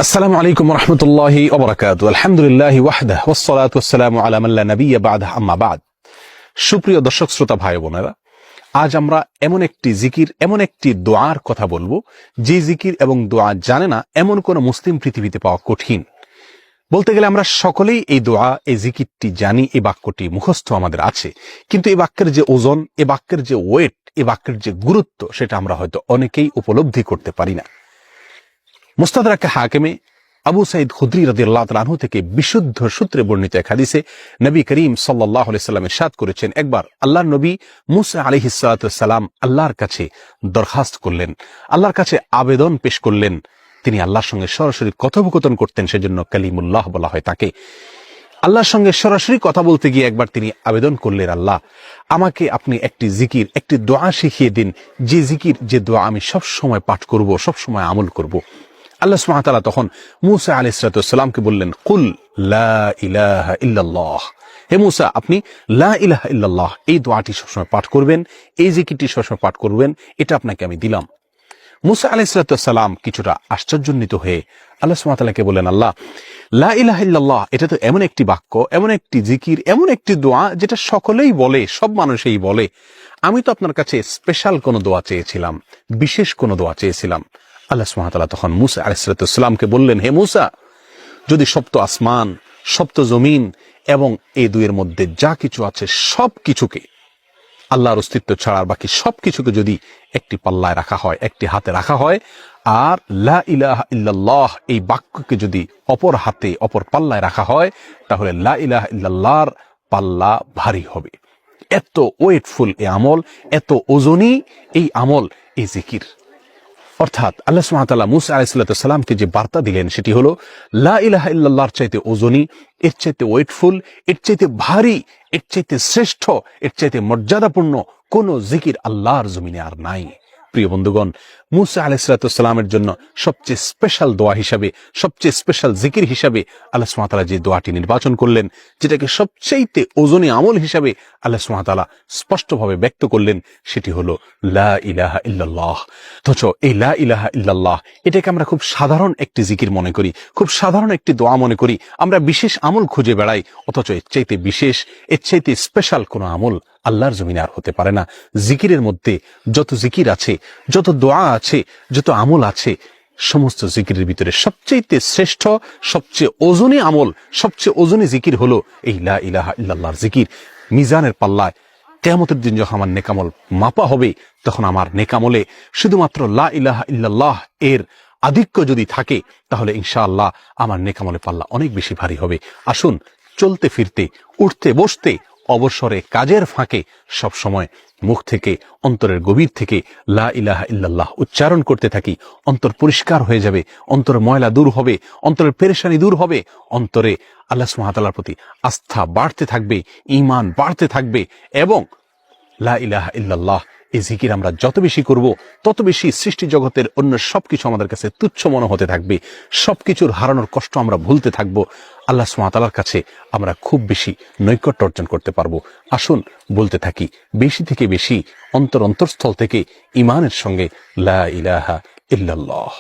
আসসালামু আলাইকুম ওয়া রাহমাতুল্লাহি ওয়া বারাকাতুহু। আলহামদুলিল্লাহি ওয়াহদাহু ওয়াস সালাতু ওয়াস সালামু আলা মান লা নাবিয়্যা বা'দাহু, আম্মা বা'দ। সুপ্রিয় দর্শক শ্রোতা ভাই বোনেরা, আজ আমরা এমন একটি জিকির, এমন একটি দোয়ার কথা বলবো যে জিকির এবং দোয়া জানে না এমন কোন মুসলিম পৃথিবীতে পাওয়া কঠিন। বলতে গেলে আমরা সকলেই এই দোয়া, এই জিকিরটি জানি, এই বাক্যটি মুখস্থ আমাদের আছে, কিন্তু এই বাক্যের যে ওজন, এই বাক্যের যে ওয়েট, এই বাক্যের যে গুরুত্ব, সেটা আমরা হয়তো অনেকেই উপলব্ধি করতে পারি না। মুস্তাদরাক হাকিমে আবু সাঈদ খুদরি রাদিয়াল্লাহু তাআলা আনহু থেকে বিশুদ্ধ সূত্রে বর্ণিত এক হাদিসে নবী করিম সাল্লাল্লাহু আলাইহি সাল্লাম ইরশাদ করেছেন, একবার আল্লাহর নবী মুসা আলাইহিস সালাতু ওয়াস সালাম আল্লাহর কাছে দরখাস্ত করলেন, আল্লাহর কাছে আবেদন পেশ করলেন। তিনি আল্লাহর সঙ্গে সরাসরি কথোপকথন করতেন, সেজন্য কালিমুল্লাহ বলা হয় তাকে। আল্লাহর সঙ্গে সরাসরি কথা বলতে গিয়ে একবার তিনি আবেদন করলেন, আল্লাহ আমাকে আপনি একটি জিকির, একটি দোয়া শিখিয়ে দিন, যে জিকির, যে দোয়া আমি সব সময় পাঠ করব, সব সময় আমল করব। আল্লাহ সুবহানাহু ওয়া তাআলা তখন মূসা আলাইহিস সালামকে বললেন, কুল লা ইলাহা ইল্লাল্লাহ, হে মূসা আপনি লা ইলাহা ইল্লাল্লাহ এই দোয়াটি সবসময় পাঠ করবেন, এই জিকিরটি সবসময় পাঠ করবেন, এটা আপনাকে আমি দিলাম। মূসা আলাইহিস সালাম কিছুটা আশ্চর্যান্বিত হয়ে আল্লাহ সুবহানাহু ওয়া তাআলাকে বললেন, আল্লাহ লা ইলাহা ইল্লাল্লাহ এটা তো এমন একটি বাক্য, এমন একটি জিকির, এমন একটি দোয়া যেটা সকলেই বলে, সব মানুষই বলে। আমি তো আপনার কাছে স্পেশাল কোনো দোয়া চেয়েছিলাম, বিশেষ কোনো দোয়া চেয়েছিলাম। আল্লাহ সুবহানাহু ওয়া তাআলা তখন মূসা আলাইহিস সালামকে বললেন, হে মূসা, যদি সপ্ত আসমান, সপ্ত জমিন এবং এই দুইয়ের মধ্যে যা কিছু আছে সব কিছুকে, আল্লাহর অস্তিত্ব ছাড়া বাকি সবকিছুকে যদি একটি পাল্লায় রাখা হয়, একটি হাতে রাখা হয়, আর লা ইলাহা ইল্লাল্লাহ এই বাক্যকে যদি অপর হাতে, অপর পাল্লায় রাখা হয়, তাহলে লা ইলাহা ইল্লাল্লাহর পাল্লা ভারী হবে। এত ওয়েটফুল এই আমল, এত ওজনী এই আমল, এই জিকির। অর্থাৎ আল্লাহ সুবহানাহু ওয়া তাআলা মূসা আলাইহিস সালামকে যে বার্তা দিলেন সেটি হলো, লা ইলাহা ইল্লাল্লাহর চাইতে ওজনী, এর চাইতে ওয়েটফুল, এর চাইতে ভারী, এর চাইতে শ্রেষ্ঠ, এর চাইতে মর্যাদাপূর্ণ কোন জিকির আল্লাহর জমিনে আর নাই। প্রিয় বন্ধুগণ, মূসা আলাইহিস সালামের জন্য সবচেয়ে স্পেশাল দোয়া হিসাবে, সবচেয়ে স্পেশাল জিকির হিসাবে আল্লাহ সুবহানাহু ওয়া তাআলা যে দোয়াটি নির্বাচন করলেন, যেটাকে সবচেয়ে ওজনী আমল হিসাবে আল্লাহ সুবহানাহু ওয়া তাআলা স্পষ্টভাবে ব্যক্ত করলেন, সেটি হলো লা ইলাহা ইল্লাল্লাহ। অথচ এই লা ইলাহা ইল্লাল্লাহ এটাকে আমরা খুব সাধারণ একটি জিকির মনে করি, খুব সাধারণ একটি দোয়া মনে করি, আমরা বিশেষ আমল খুঁজে বেড়াই। অথচ এর চাইতে বিশেষ, এর চাইতে স্পেশাল কোনো আমল আল্লাহর জমিনে আর হতে পারে না। জিকিরের মধ্যে যত জিকির আছে, যত দোয়া আছে, যত আমল আছে, সমস্ত জিকিরের ভিতরে সবচেয়ে শ্রেষ্ঠ, সবচেয়ে ওজনী আমল, সবচেয়ে ওজনী জিকির হলো এই লা ইলাহা ইল্লাল্লাহর জিকির। মিজানের পাল্লায় কিয়ামতের দিন যখন আমার নেকামল মাপা হবে, তখন আমার নেকামলে শুধুমাত্র লা ইলাহা ইল্লাল্লাহ এর আধিক্য যদি থাকে, তাহলে ইনশাআল্লাহ আমার নেকামলে পাল্লা অনেক বেশি ভারী হবে। আসুন, চলতে ফিরতে, উঠতে বসতে, অবসরে, কাজের ফাঁকে সব সময় মুখ থেকে, অন্তরের গভীর থেকে লা ইলাহা ইল্লাল্লাহ উচ্চারণ করতে থাকি। অন্তর পরিষ্কার হয়ে যাবে, অন্তরের ময়লা দূর হবে, অন্তরের পেরেশানি দূর হবে, অন্তরে আল্লাহ সুবহানাহু ওয়া তাআলার প্রতি আস্থা বাড়তে থাকবে, ঈমান বাড়তে থাকবে। এবং লা ইলাহা ইল্লাল্লাহ এই জিকির আমরা যত বেশি করব, তত বেশি সৃষ্টি জগতের অন্য সবকিছু আমাদের কাছে তুচ্ছ মনে হতে থাকবে। সবকিছুর হারানোর কষ্ট আমরা ভুলতে থাকব। আল্লাহ সুবহানাহু ওয়া তাআলার কাছে আমরা খুব বেশি নৈকট্য অর্জন করতে পারবো। আসুন বলতে থাকি বেশি থেকে বেশি, অন্তরস্থল থেকে ঈমানের সঙ্গে লা ইলাহা ইল্লাল্লাহ।